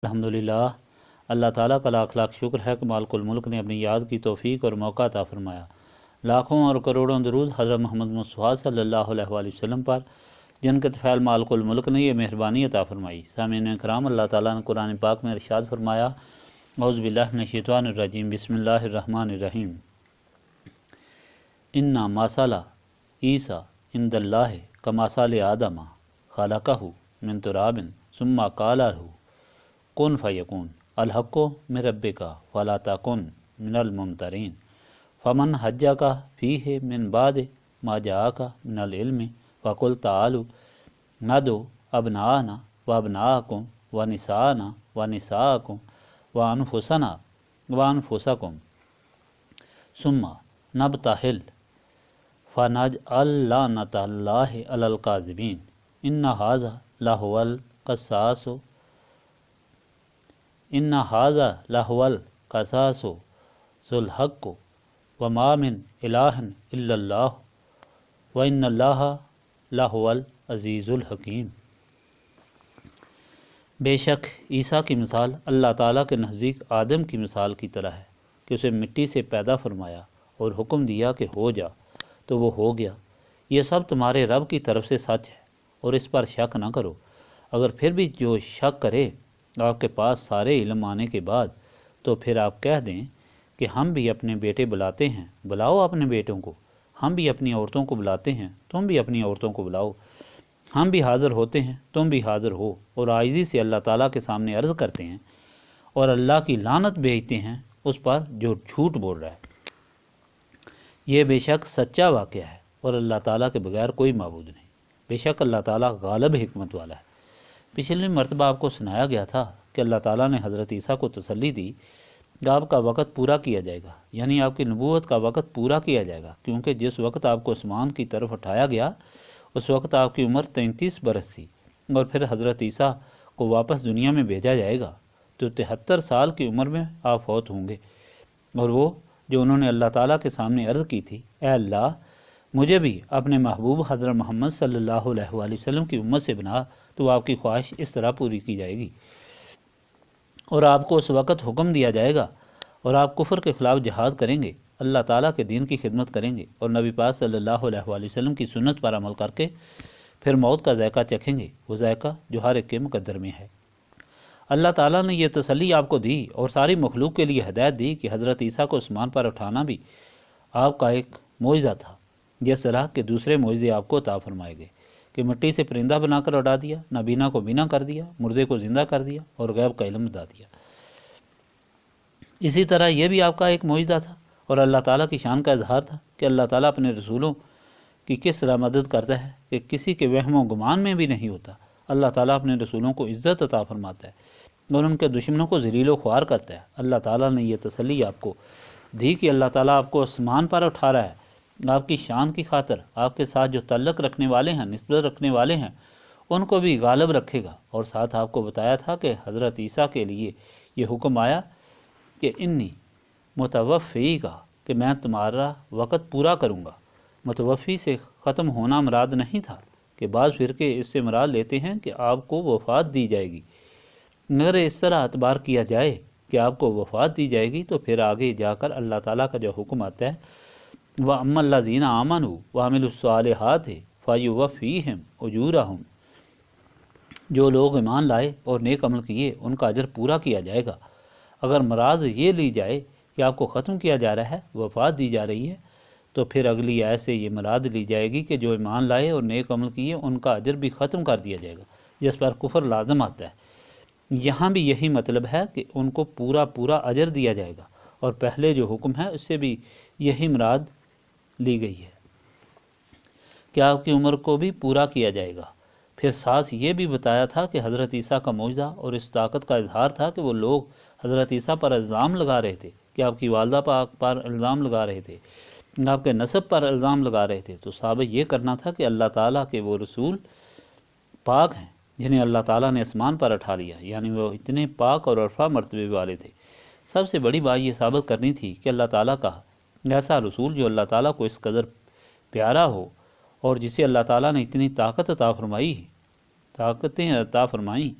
الحمدللہ، اللہ تعالیٰ کا لاکھ لاکھ شکر ہے کہ مالک الملک نے اپنی یاد کی توفیق اور موقع عطا فرمایا۔ لاکھوں اور کروڑوں درود حضرت محمد مصطفیٰ صلی اللہ علیہ وآلہ وسلم پر، جن کے طفیل مالک الملک نے یہ مہربانی عطا فرمائی۔ سامعین کرام، اللہ تعالیٰ نے قرآن پاک میں ارشاد فرمایا، اعوذ باللہ من الشیطان الرجیم، بسم اللہ الرحمن الرحیم، انا مثل عیسیٰ عند اللہ کمثل آدم خلقہ من تراب ثم قال له کن فیکون الحق من ربک فلا تکن من الممترین فمن حجک فیہ من بعد ما جاءک من العلم فقل تعالوا ندعو ابناءنا وابناءکم ونساءنا ونساءکم وانفسنا وانفسکم ثم نبتہل فنجعل لعنۃ اللہ علی الکاذبین ان ھذا لہو القصاص ان ھذا لہو القصاص ذو الحق وما من الہ الا اللہ وان اللہ لہو العزیز الحکیم۔ بے شک عیسیٰ کی مثال اللہ تعالیٰ کے نزدیک آدم کی مثال کی طرح ہے کہ اسے مٹی سے پیدا فرمایا اور حکم دیا کہ ہو جا تو وہ ہو گیا۔ یہ سب تمہارے رب کی طرف سے سچ ہے اور اس پر شک نہ کرو۔ اگر پھر بھی جو شک کرے آپ کے پاس سارے علم آنے کے بعد، تو پھر آپ کہہ دیں کہ ہم بھی اپنے بیٹے بلاتے ہیں، بلاؤ اپنے بیٹوں کو، ہم بھی اپنی عورتوں کو بلاتے ہیں، تم بھی اپنی عورتوں کو بلاؤ، ہم بھی حاضر ہوتے ہیں، تم بھی حاضر ہو، اور عاجزی سے اللہ تعالیٰ کے سامنے عرض کرتے ہیں اور اللہ کی لعنت بھیجتے ہیں اس پر جو جھوٹ بول رہا ہے۔ یہ بے شک سچا واقعہ ہے اور اللہ تعالیٰ کے بغیر کوئی معبود نہیں۔ بے شک اللہ تعالیٰ غالب حکمت والا ہے۔ پچھلی مرتبہ آپ کو سنایا گیا تھا کہ اللہ تعالیٰ نے حضرت عیسیٰ کو تسلی دی کہ آپ کا وقت پورا کیا جائے گا، یعنی آپ کی نبوت کا وقت پورا کیا جائے گا، کیونکہ جس وقت آپ کو آسمان کی طرف اٹھایا گیا اس وقت آپ کی عمر 33 برس تھی، اور پھر حضرت عیسیٰ کو واپس دنیا میں بھیجا جائے گا تو 73 سال کی عمر میں آپ فوت ہوں گے۔ اور وہ جو انہوں نے اللہ تعالیٰ کے سامنے عرض کی تھی، اے اللہ مجھے بھی اپنے محبوب حضرت محمد صلی اللہ علیہ وآلہ وسلم کی امت سے بنا، تو آپ کی خواہش اس طرح پوری کی جائے گی اور آپ کو اس وقت حکم دیا جائے گا اور آپ کفر کے خلاف جہاد کریں گے، اللہ تعالیٰ کے دین کی خدمت کریں گے اور نبی پاک صلی اللہ علیہ وآلہ وسلم کی سنت پر عمل کر کے پھر موت کا ذائقہ چکھیں گے، وہ ذائقہ جو ہر ایک کے مقدر میں ہے۔ اللہ تعالیٰ نے یہ تسلی آپ کو دی اور ساری مخلوق کے لیے ہدایت دی کہ حضرت عیسیٰ کو آسمان پر اٹھانا بھی آپ کا ایک معجزہ تھا، جس طرح کہ دوسرے معجزے آپ کو عطا فرمائے گئے کہ مٹی سے پرندہ بنا کر اڑا دیا، نابینا کو بینا کر دیا، مردے کو زندہ کر دیا اور غیب کا علم بتا دیا۔ اسی طرح یہ بھی آپ کا ایک معجزہ تھا اور اللہ تعالیٰ کی شان کا اظہار تھا کہ اللہ تعالیٰ اپنے رسولوں کی کس طرح مدد کرتا ہے کہ کسی کے وہم و گمان میں بھی نہیں ہوتا۔ اللہ تعالیٰ اپنے رسولوں کو عزت عطا فرماتا ہے اور ان کے دشمنوں کو ذلیل و خوار کرتا ہے۔ اللہ تعالیٰ نے یہ تسلی آپ کو دی کہ اللہ تعالیٰ آپ کو آسمان پر اٹھا رہا ہے، آپ کی شان کی خاطر آپ کے ساتھ جو تعلق رکھنے والے ہیں، نسبت رکھنے والے ہیں، ان کو بھی غالب رکھے گا۔ اور ساتھ آپ کو بتایا تھا کہ حضرت عیسیٰ کے لیے یہ حکم آیا کہ انی متوفی کا، کہ میں تمہارا وقت پورا کروں گا۔ متوفی سے ختم ہونا مراد نہیں تھا کہ بعض فرقے اس سے مراد لیتے ہیں کہ آپ کو وفات دی جائے گی۔ اگر اس طرح اعتبار کیا جائے کہ آپ کو وفات دی جائے گی تو پھر آگے جا کر اللہ تعالیٰ کا جو حکم آتا ہے وَأَمَّا الَّذِينَ آمَنُوا وَعَمِلُوا الصَّالِحَاتِ فَيُوَفِّيهِمْ أُجُورَهُمْ، جو لوگ ایمان لائے اور نیک عمل کیے ان کا اجر پورا کیا جائے گا۔ اگر مراد یہ لی جائے کہ آپ کو ختم کیا جا رہا ہے، وفات دی جا رہی ہے، تو پھر اگلی آیت سے یہ مراد لی جائے گی کہ جو ایمان لائے اور نیک عمل کیے ان کا اجر بھی ختم کر دیا جائے گا، جس پر کفر لازم آتا ہے۔ یہاں بھی یہی مطلب ہے کہ ان کو پورا اجر دیا جائے گا، اور پہلے جو حکم ہے اس سے بھی یہی مراد لی گئی ہے کہ آپ کی عمر کو بھی پورا کیا جائے گا۔ پھر ساتھ یہ بھی بتایا تھا کہ حضرت عیسیٰ کا معجزہ اور اس طاقت کا اظہار تھا کہ وہ لوگ حضرت عیسیٰ پر الزام لگا رہے تھے کہ آپ کی والدہ پاک پر الزام لگا رہے تھے، آپ کے نسب پر الزام لگا رہے تھے، تو ثابت یہ کرنا تھا کہ اللہ تعالیٰ کے وہ رسول پاک ہیں جنہیں اللہ تعالیٰ نے آسمان پر اٹھا لیا، یعنی وہ اتنے پاک اور عرفہ مرتبے والے تھے۔ سب سے بڑی بات یہ ثابت کرنی تھی کہ اللہ تعالیٰ کا ایسا رسول جو اللہ تعالیٰ کو اس قدر پیارا ہو اور جسے اللہ تعالیٰ نے اتنی طاقتیں عطا فرمائیں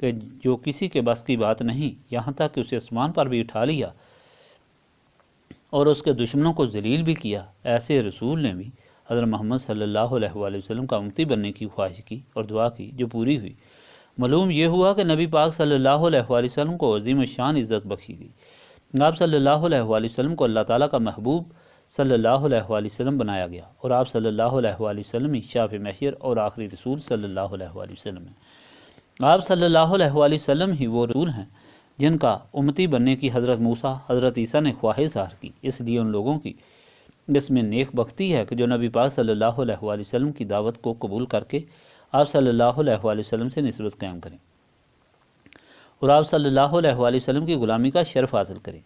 کہ جو کسی کے بس کی بات نہیں، یہاں تک کہ اسے آسمان پر بھی اٹھا لیا اور اس کے دشمنوں کو ذلیل بھی کیا، ایسے رسول نے بھی حضرت محمد صلی اللہ علیہ وآلہ وسلم کا امتی بننے کی خواہش کی اور دعا کی، جو پوری ہوئی۔ معلوم یہ ہوا کہ نبی پاک صلی اللہ علیہ وآلہ وسلم کو عظیم الشان عزت بخشی گئی۔ آپ صلی اللہ علیہ وآلہ وسلم کو اللہ تعالیٰ کا محبوب صلی اللہ علیہ وآلہ وسلم بنایا گیا، اور آپ صلی اللہ علیہ وآلہ وسلم ہی شافع محشر اور آخری رسول صلی اللہ علیہ وآلہ وسلم ہیں۔ آپ صلی اللہ علیہ وآلہ وسلم ہی وہ رسول ہیں جن کا امتی بننے کی حضرت موسیٰ، حضرت عیسیٰ نے خواہش ظاہر کی۔ اس لیے ان لوگوں کی اس میں نیک بختی ہے کہ جو نبی پاک صلی اللہ علیہ وآلہ وسلم کی دعوت کو قبول کر کے آپ صلی اللہ علیہ وآلہ وسلم سے نسبت قائم کریں اور آپ صلی اللہ علیہ وآلہ وسلم کی غلامی کا شرف حاصل کریں۔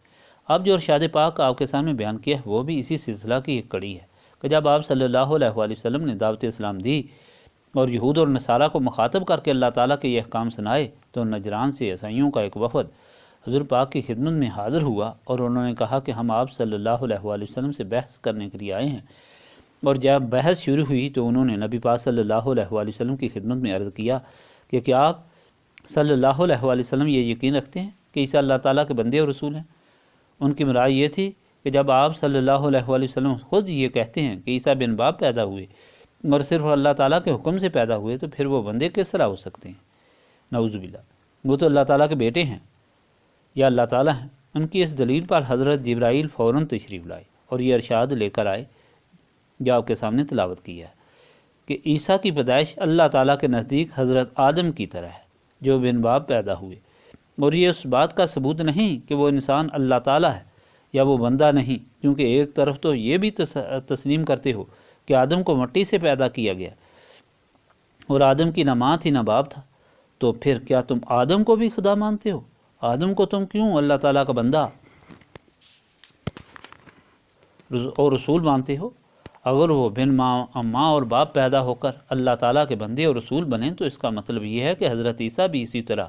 اب جو ارشاد پاک آپ کے سامنے بیان کیا ہے وہ بھی اسی سلسلہ کی ایک کڑی ہے کہ جب آپ صلی اللہ علیہ وآلہ وسلم نے دعوت اسلام دی اور یہود اور نصارہ کو مخاطب کر کے اللہ تعالیٰ کے یہ احکام سنائے، تو نجران سے عیسائیوں کا ایک وفد حضور پاک کی خدمت میں حاضر ہوا اور انہوں نے کہا کہ ہم آپ صلی اللہ علیہ وآلہ وسلم سے بحث کرنے کے لیے آئے ہیں۔ اور جب بحث شروع ہوئی تو انہوں نے نبی پاک صلی اللہ علیہ وآلہ وسلم کی خدمت میں عرض کیا کہ کیا آپ صلی اللہ علیہ وآلہ وسلم یہ یقین رکھتے ہیں کہ عیسیٰ اللہ تعالیٰ کے بندے اور رسول ہیں؟ ان کی مراد یہ تھی کہ جب آپ صلی اللہ علیہ وآلہ وسلم خود یہ کہتے ہیں کہ عیسیٰ بن باپ پیدا ہوئے اور صرف اللہ تعالیٰ کے حکم سے پیدا ہوئے، تو پھر وہ بندے کس طرح ہو سکتے ہیں؟ نعوذ باللہ، وہ تو اللہ تعالیٰ کے بیٹے ہیں یا اللہ تعالیٰ ہیں۔ ان کی اس دلیل پر حضرت جبرائیل فوراً تشریف لائے اور یہ ارشاد لے کر آئے جو آپ کے سامنے تلاوت کیا ہے کہ عیسیٰ کی پیدائش اللہ تعالیٰ کے نزدیک حضرت آدم کی طرح ہے جو بن باپ پیدا ہوئے، اور یہ اس بات کا ثبوت نہیں کہ وہ انسان اللہ تعالیٰ ہے یا وہ بندہ نہیں، کیونکہ ایک طرف تو یہ بھی تسلیم کرتے ہو کہ آدم کو مٹی سے پیدا کیا گیا اور آدم کی نہ ماں تھی نہ باپ تھا، تو پھر کیا تم آدم کو بھی خدا مانتے ہو؟ آدم کو تم کیوں اللہ تعالیٰ کا بندہ اور رسول مانتے ہو؟ اگر وہ بن ماں اور باپ پیدا ہو کر اللہ تعالیٰ کے بندے اور رسول بنیں تو اس کا مطلب یہ ہے کہ حضرت عیسیٰ بھی اسی طرح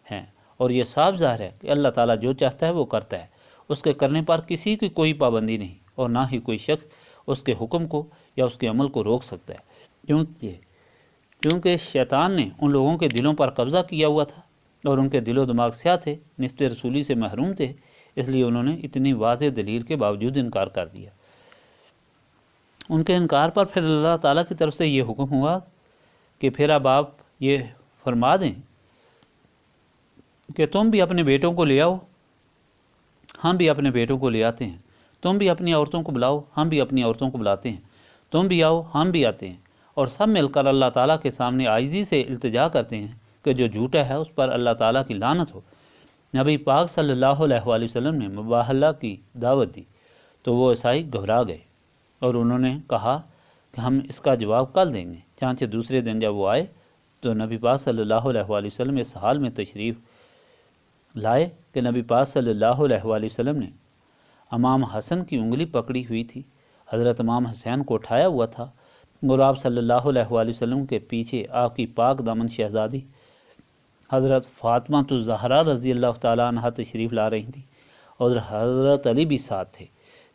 ہیں، اور یہ صاف ظاہر ہے کہ اللہ تعالیٰ جو چاہتا ہے وہ کرتا ہے، اس کے کرنے پر کسی کی کوئی پابندی نہیں، اور نہ ہی کوئی شخص اس کے حکم کو یا اس کے عمل کو روک سکتا ہے، کیونکہ شیطان نے ان لوگوں کے دلوں پر قبضہ کیا ہوا تھا اور ان کے دل و دماغ سیاہ تھے، نسبت رسولی سے محروم تھے، اس لیے انہوں نے اتنی واضح دلیل کے باوجود انکار کر دیا۔ ان کے انکار پر پھر اللہ تعالیٰ کی طرف سے یہ حکم ہوا کہ پھر اب آپ یہ فرما دیں کہ تم بھی اپنے بیٹوں کو لے آؤ، ہم بھی اپنے بیٹوں کو لے آتے ہیں، تم بھی اپنی عورتوں کو بلاؤ، ہم بھی اپنی عورتوں کو بلاتے ہیں، تم بھی آؤ، ہم بھی آتے ہیں، اور سب مل کر اللہ تعالیٰ کے سامنے عاجزی سے التجا کرتے ہیں کہ جو جھوٹا ہے اس پر اللہ تعالیٰ کی لعنت ہو۔ نبی پاک صلی اللہ علیہ وآلہ وسلم نے مباہلہ کی دعوت دی تو وہ عیسائی گھبرا گئے اور انہوں نے کہا کہ ہم اس کا جواب کل دیں گے۔ چنانچہ دوسرے دن جب وہ آئے تو نبی پاک صلی اللہ علیہ وآلہ وسلم اس حال میں تشریف لائے کہ نبی پاک صلی اللہ علیہ وآلہ وسلم نے امام حسن کی انگلی پکڑی ہوئی تھی، حضرت امام حسین کو اٹھایا ہوا تھا، اور آپ صلی اللہ علیہ وآلہ وسلم کے پیچھے آپ کی پاک دامن شہزادی حضرت فاطمہ الزہرا رضی اللہ تعالیٰ عنہ تشریف لا رہی تھیں، اور حضرت علی بھی ساتھ تھے۔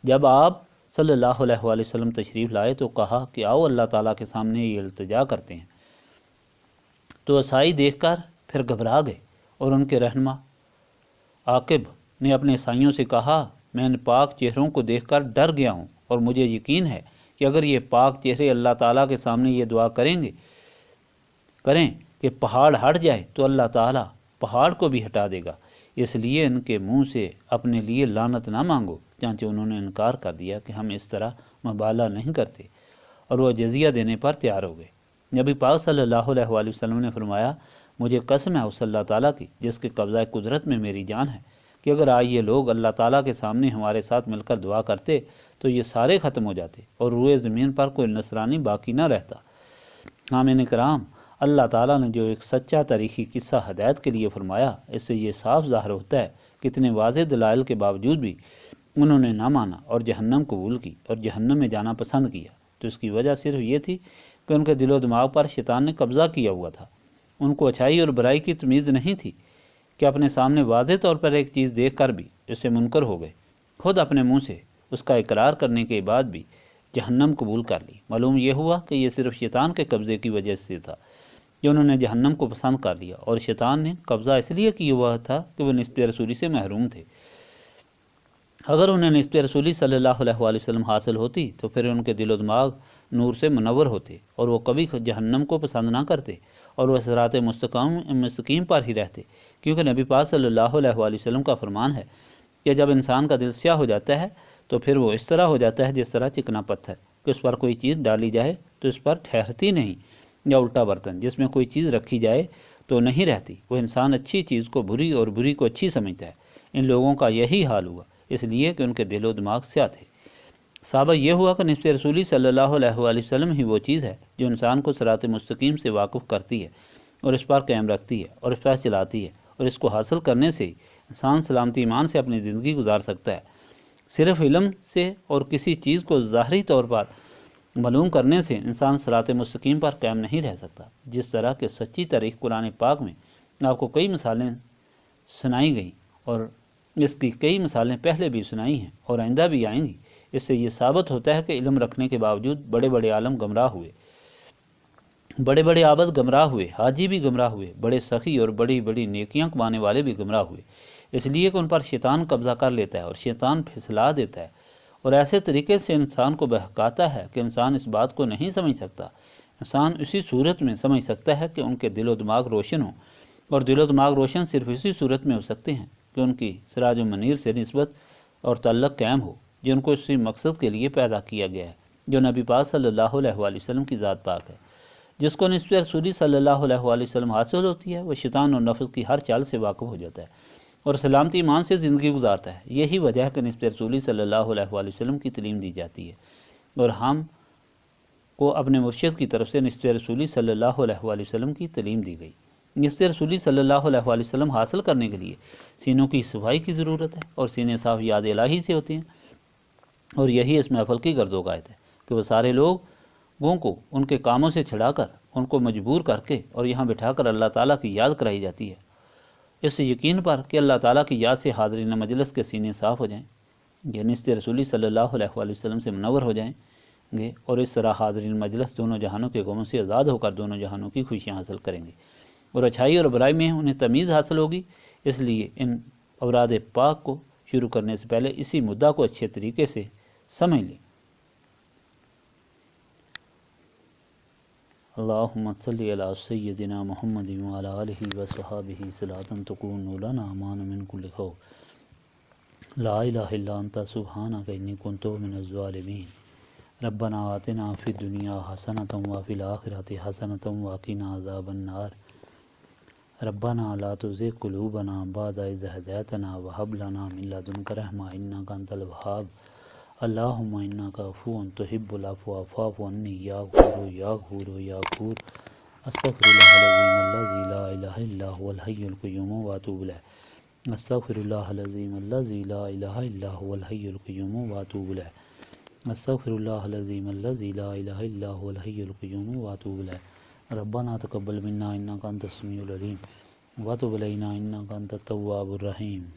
جب آپ صلی اللہ علیہ وآلہ وسلم تشریف لائے تو کہا کہ آؤ اللہ تعالیٰ کے سامنے یہ التجا کرتے ہیں، تو عیسائی دیکھ کر پھر گھبرا گئے، اور ان کے رہنما عاقب نے اپنے عیسائیوں سے کہا میں ان پاک چہروں کو دیکھ کر ڈر گیا ہوں، اور مجھے یقین ہے کہ اگر یہ پاک چہرے اللہ تعالیٰ کے سامنے یہ دعا کریں کہ پہاڑ ہٹ جائے تو اللہ تعالیٰ پہاڑ کو بھی ہٹا دے گا، اس لیے ان کے منہ سے اپنے لیے لعنت نہ مانگو۔ چنانچہ انہوں نے انکار کر دیا کہ ہم اس طرح مبالغہ نہیں کرتے، اور وہ جزیہ دینے پر تیار ہو گئے۔ نبی پاک صلی اللہ علیہ وآلہ وسلم نے فرمایا مجھے قسم ہے اس اللہ تعالیٰ کی جس کے قبضہ قدرت میں میری جان ہے کہ اگر آج یہ لوگ اللہ تعالیٰ کے سامنے ہمارے ساتھ مل کر دعا کرتے تو یہ سارے ختم ہو جاتے اور روئے زمین پر کوئی نصرانی باقی نہ رہتا۔ ناظرین کرام، اللہ تعالیٰ نے جو ایک سچا تاریخی قصہ ہدایت کے لیے فرمایا، اس سے یہ صاف ظاہر ہوتا ہے کہ اتنے واضح دلائل کے باوجود بھی انہوں نے نہ مانا اور جہنم قبول کی اور جہنم میں جانا پسند کیا، تو اس کی وجہ صرف یہ تھی کہ ان کے دل و دماغ پر شیطان نے قبضہ کیا ہوا تھا۔ ان کو اچھائی اور برائی کی تمیز نہیں تھی کہ اپنے سامنے واضح طور پر ایک چیز دیکھ کر بھی اس سے منکر ہو گئے، خود اپنے منہ سے اس کا اقرار کرنے کے بعد بھی جہنم قبول کر لی۔ معلوم یہ ہوا کہ یہ صرف شیطان کے قبضے کی وجہ سے تھا، کہ انہوں نے جہنم کو پسند کر لیا، اور شیطان نے قبضہ اس لیے کیا ہوا تھا کہ وہ نسبت رسولی سے محروم تھے۔ اگر انہیں نسبت رسولی صلی اللہ علیہ وآلہ وسلم حاصل ہوتی تو پھر ان کے دل و دماغ نور سے منور ہوتے، اور وہ کبھی جہنم کو پسند نہ کرتے، اور وہ صراط مستقیم پر ہی رہتے، کیونکہ نبی پاک صلی اللہ علیہ وآلہ وسلم کا فرمان ہے کہ جب انسان کا دل سیاہ ہو جاتا ہے تو پھر وہ اس طرح ہو جاتا ہے جس طرح چکنا پتھر، کہ اس پر کوئی چیز ڈالی جائے تو اس پر ٹھہرتی نہیں، یا الٹا برتن جس میں کوئی چیز رکھی جائے تو نہیں رہتی۔ وہ انسان اچھی چیز کو بری اور بری کو اچھی سمجھتا ہے۔ ان لوگوں کا یہی حال ہوا، اس لیے کہ ان کے دل و دماغ سیاہ تھے۔ ثابت یہ ہوا کہ نسبت رسولی صلی اللہ علیہ وآلہ وسلم ہی وہ چیز ہے جو انسان کو صراط مستقیم سے واقف کرتی ہے، اور اس پر قائم رکھتی ہے، اور اس پر چلاتی ہے، اور اس کو حاصل کرنے سے انسان سلامتی ایمان سے اپنی زندگی گزار سکتا ہے۔ صرف علم سے اور کسی چیز کو ظاہری طور پر معلوم کرنے سے انسان صراط مستقیم پر قائم نہیں رہ سکتا۔ جس طرح کہ سچی تاریخ قرآن پاک میں آپ کو کئی مثالیں سنائی گئیں، اور اس کی کئی مثالیں پہلے بھی سنائی ہیں اور آئندہ بھی آئیں گی، اس سے یہ ثابت ہوتا ہے کہ علم رکھنے کے باوجود بڑے بڑے عالم گمراہ ہوئے، بڑے بڑے عابد گمراہ ہوئے، حاجی بھی گمراہ ہوئے، بڑے سخی اور بڑی بڑی نیکیاں کمانے والے بھی گمراہ ہوئے، اس لیے کہ ان پر شیطان قبضہ کر لیتا ہے، اور شیطان پھسلا دیتا ہے، اور ایسے طریقے سے انسان کو بہکاتا ہے کہ انسان اس بات کو نہیں سمجھ سکتا۔ انسان اسی صورت میں سمجھ سکتا ہے کہ ان کے دل و دماغ روشن ہوں، اور دل و دماغ روشن صرف اسی صورت میں ہو سکتے ہیں کہ ان کی سراج و منیر سے نسبت اور تعلق قائم ہو، جن کو اسی مقصد کے لیے پیدا کیا گیا ہے، جو نبی پاک صلی اللہ علیہ وآلہ وسلم کی ذات پاک ہے۔ جس کو نسبت رسولی صلی اللہ علیہ وآلہ وسلم حاصل ہوتی ہے، وہ شیطان اور نفس کی ہر چال سے واقف ہو جاتا ہے اور سلامتی ایمان سے زندگی گزارتا ہے۔ یہی وجہ ہے کہ نسبت رسولی صلی اللہ علیہ وآلہ وسلم کی تعلیم دی جاتی ہے، اور ہم کو اپنے مرشد کی طرف سے نسبت رسولی صلی اللہ علیہ وآلہ وسلم کی تعلیم دی گئی۔ نسبت رسولی صلی اللہ علیہ وآلہ وسلم حاصل کرنے کے لیے سینوں کی صفائی کی ضرورت ہے، اور سینے صاف یاد الہی سے ہوتے ہیں، اور یہی اس محفل کی غرض و غایت ہے کہ وہ سارے لوگوں کو ان کے کاموں سے چھڑا کر، ان کو مجبور کر کے اور یہاں بٹھا کر اللہ تعالیٰ کی یاد کرائی جاتی ہے، اس یقین پر کہ اللہ تعالیٰ کی یاد سے حاضرین مجلس کے سینے صاف ہو جائیں، یہ نسبت رسولی صلی اللہ علیہ وآلہ وسلم سے منور ہو جائیں گے، اور اس طرح حاضرین مجلس دونوں جہانوں کے غموں سے آزاد ہو کر دونوں جہانوں کی خوشیاں حاصل کریں گے، اور اچھائی اور برائی میں انہیں تمیز حاصل ہوگی۔ اس لیے ان اوراد پاک کو شروع کرنے سے پہلے اسی مدعا کو اچھے طریقے سے سمجھ لیں۔ اللہم صلی علی سیدنا محمد وعلی آلہ وصحبہ صلاۃ تکون لنا امان من کل خوف، لا الہ الا انت سبحانک انی کنت من الظالمین، ربنا آتنا فی الدنیا حسنۃ وفی الآخرۃ حسنۃ وقنا عذاب النار، ربنا لا تزغ قلوبنا بعد اذ ہدیتنا وہب لنا من لدنک رحمۃ انک انت الوہاب، اللہم انک عفو تحب العفو فاعف عنی یا غفور یا غفور یا غفور، استغفر اللہ العظیم الذی لا الہ الا هو الحی القیوم واتوب الیہ، استغفر اللہ العظیم الذی لا الہ الا هو الحی القیوم واتوب الیہ، استغفر اللہ العظیم الذی لا الہ الا هو الحی القیوم واتوب الیہ، ربنا تقبل منا انک انت السمیع العلیم وتب علینا انک انت التواب الرحیم۔